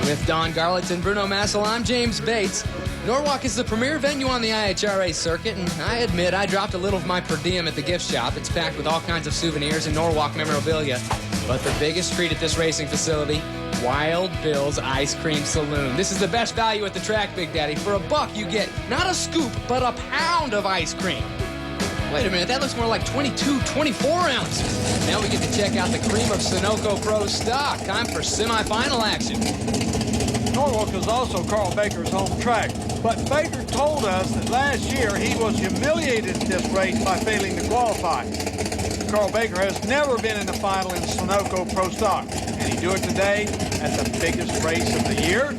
With Don Garlitz and Bruno Massel, I'm James Bates. Norwalk is the premier venue on the IHRA circuit, and I admit I dropped a little of my per diem at the gift shop. It's packed with all kinds of souvenirs and Norwalk memorabilia. But the biggest treat at this racing facility, Wild Bill's Ice Cream Saloon. This is the best value at the track, Big Daddy. For $1, you get not a scoop, but a pound of ice cream. Wait a minute, that looks more like 22, 24 ounces. Now we get to check out the cream of Sunoco Pro stock. Time for semifinal action. Norwalk is also Carl Baker's home track, but Baker told us that last year he was humiliated at this race by failing to qualify. Carl Baker has never been in the final in Sunoco Pro Stock. Can he do it today at the biggest race of the year?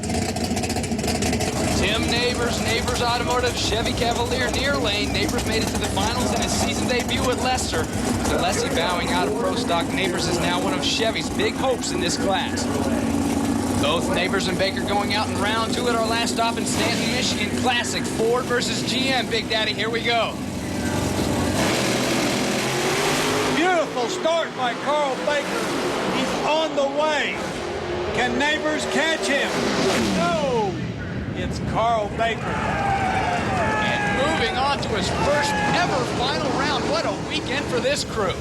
Tim Neighbors Automotive, Chevy Cavalier near lane. Neighbors made it to the finals in his season debut at Leicester. With Alessi bowing out of Pro Stock, Neighbors is now one of Chevy's big hopes in this class. Both Neighbors and Baker going out in round 2 at our last stop in Stanton, Michigan. Classic Ford versus GM. Big Daddy, here we go. Beautiful start by Carl Baker. He's on the way. Can Neighbors catch him? No, it's Carl Baker. And moving on to his first ever final round. What a weekend for this crew.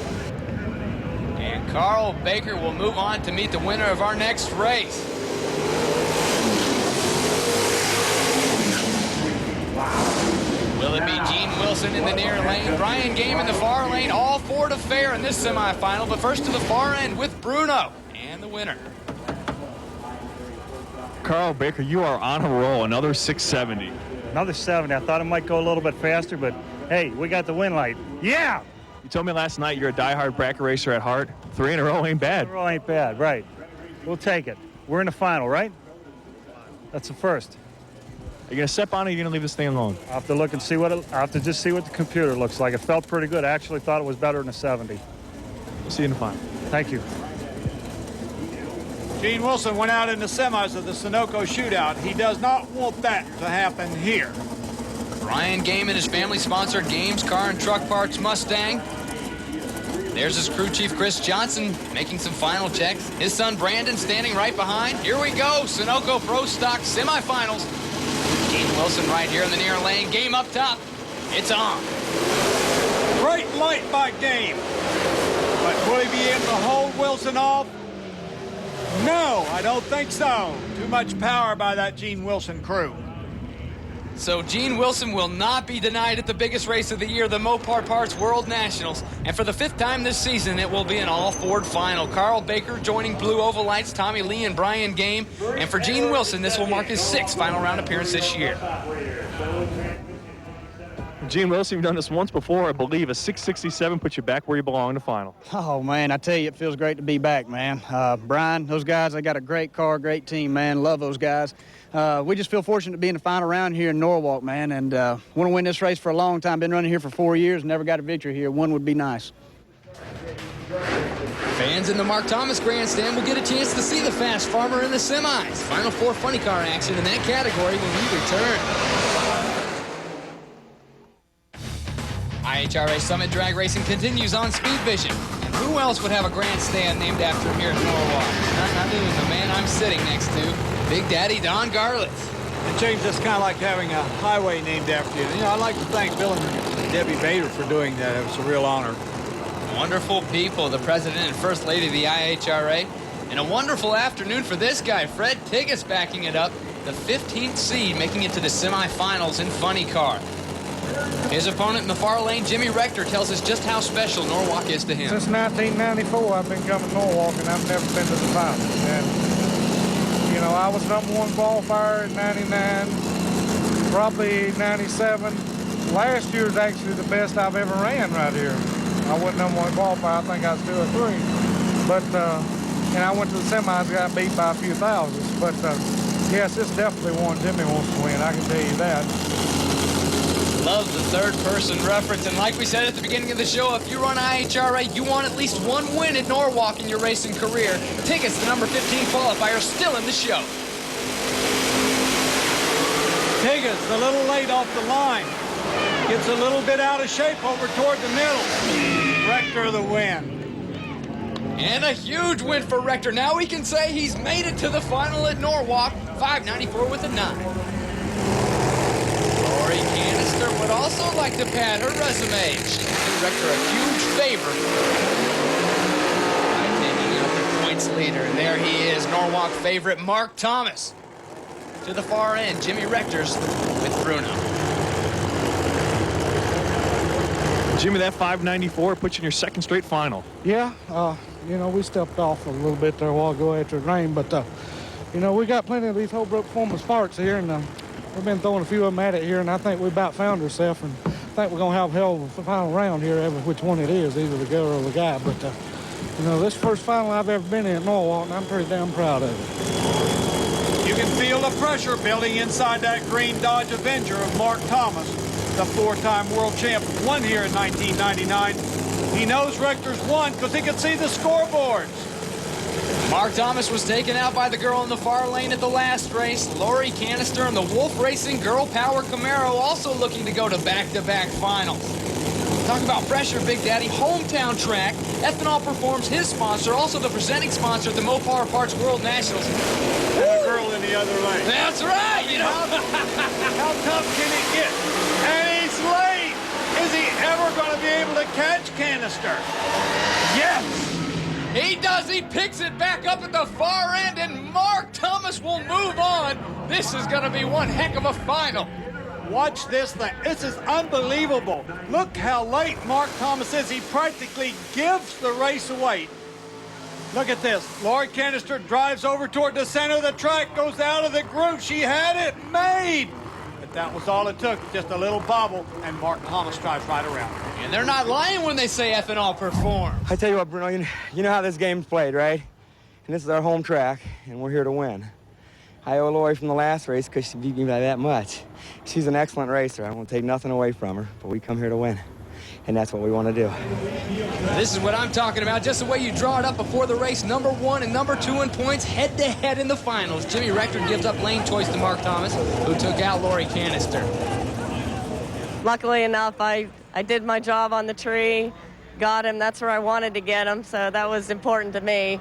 And Carl Baker will move on to meet the winner of our next race. Will it be Gene Wilson in the near lane, Brian Game in the far lane, all four to fair in this semifinal, but first to the far end with Bruno and the winner. Carl Baker, you are on a roll, another 670. Another 70. I thought it might go a little bit faster, but hey, we got the win light. Yeah! You told me last night you're a diehard bracket racer at heart. 3 in a row ain't bad. 3 in a row ain't bad, right. We'll take it. We're in the final, right? That's the first. Are you going to step on it or are you going to leave this thing alone? I'll have to look and see what I'll have to just see what the computer looks like. It felt pretty good. I actually thought it was better than a 70. We'll see you in the final. Thank you. Gene Wilson went out in the semis of the Sunoco shootout. He does not want that to happen here. Brian Game and his family-sponsored Games Car and Truck Parts Mustang. There's his crew chief, Chris Johnson, making some final checks. His son, Brandon, standing right behind. Here we go, Sunoco Pro Stock semifinals. Gene Wilson right here in the near lane. Game up top. It's on. Great light by Game. But will he be able to hold Wilson off? No, I don't think so. Too much power by that Gene Wilson crew. So Gene Wilson will not be denied at the biggest race of the year, the Mopar Parts World Nationals. And for the 5th time this season, it will be an all-Ford final. Carl Baker joining Blue Oval Lights, Tommy Lee and Brian Game. And for Gene Wilson, this will mark his 6th final round appearance this year. Gene Wilson, you've done this once before. I believe a 667 puts you back where you belong in the final. Oh, man, I tell you, it feels great to be back, man. Brian, those guys, they got a great car, great team, man. Love those guys. We just feel fortunate to be in the final round here in Norwalk, man, and want to win this race for a long time. Been running here for 4 years, never got a victory here. One would be nice. Fans in the Mark Thomas Grandstand will get a chance to see the fast farmer in the semis. Final 4 funny car action in that category when we return. IHRA Summit Drag Racing continues on Speed Vision. And who else would have a grandstand named after him here at Norwalk? None other than the man I'm sitting next to, Big Daddy Don Garlitz. And James, that's kind of like having a highway named after you. You know, I'd like to thank Bill and Debbie Bader for doing that. It was a real honor. Wonderful people, the president and first lady of the IHRA. And a wonderful afternoon for this guy, Fred Tiggis, backing it up. The 15th seed making it to the semifinals in funny car. His opponent in the far lane, Jimmy Rector, tells us just how special Norwalk is to him. Since 1994, I've been coming to Norwalk, and I've never been to the finals. And, you know, I was #1 qualifier in 99, probably 97. Last year was actually the best I've ever ran right here. I wasn't #1 qualifier. I think I was 2 or 3. But, and I went to the semis, got beat by a few thousands. But, yes, it's definitely one Jimmy wants to win. I can tell you that. Love the third-person reference, and like we said at the beginning of the show, if you run IHRA, you want at least 1 win at Norwalk in your racing career. Tickets, the number 15 qualifier, still in the show. Tiggis, a little late off the line. Gets a little bit out of shape over toward the middle. Rector the win. And a huge win for Rector. Now we can say he's made it to the final at Norwalk. 594 with a 9. Lori Canister would also like to pad her resume. Jimmy Rector a huge favorite. By taking out the points leader. And there he is, Norwalk favorite Mark Thomas. To the far end, Jimmy Rector's with Bruno. Jimmy, that 594 puts you in your second straight final. Yeah, you know, we stepped off a little bit there a while ago after it rained, but, you know, we got plenty of these Holbrook Performance parts here, and we've been throwing a few of them at it here, and I think we about found ourselves, and I think we're going to have a hell of a final round here, which one it is, either the girl or the guy. But, you know, this first final I've ever been in at Norwalk, and I'm pretty damn proud of it. You can feel the pressure building inside that green Dodge Avenger of Mark Thomas, the 4-time world champ, won here in 1999. He knows Rector's won because he can see the scoreboards. Mark Thomas was taken out by the girl in the far lane at the last race. Lori Canister and the Wolf Racing Girl Power Camaro also looking to go to back-to-back finals. Talk about pressure, Big Daddy. Hometown track. Ethanol Performs, his sponsor, also the presenting sponsor at the Mopar Parts World Nationals. And a girl in the other lane. That's right, you know. How tough can it get? And he's late. Is he ever going to be able to catch Canister? Yes. He does. He picks it back up at the far end, and Mark Thomas will move on. This is going to be one heck of a final. Watch this thing. This is unbelievable. Look how late Mark Thomas is. He practically gives the race away. Look at this. Lori Canister drives over toward the center of the track, goes out of the groove. She had it made. But that was all it took, just a little bobble, and Mark Thomas drives right around. And they're not lying when they say Ethanol Performs. I tell you what, Bruno, you know how this game's played, right? And this is our home track, and we're here to win. I owe Lori from the last race because she beat me by that much. She's an excellent racer. I won't take nothing away from her, but we come here to win. And that's what we want to do. This is what I'm talking about. Just the way you draw it up before the race. Number 1 and number 2 in points, head-to-head in the finals. Jimmy Rector gives up lane choice to Mark Thomas, who took out Lori Canister. Luckily enough, I did my job on the tree, got him. That's where I wanted to get him, so that was important to me.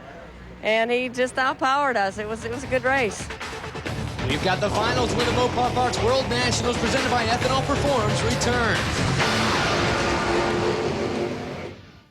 And he just outpowered us. It was a good race. We've got the finals with the Mopar Parts World Nationals presented by Ethanol Performs returns.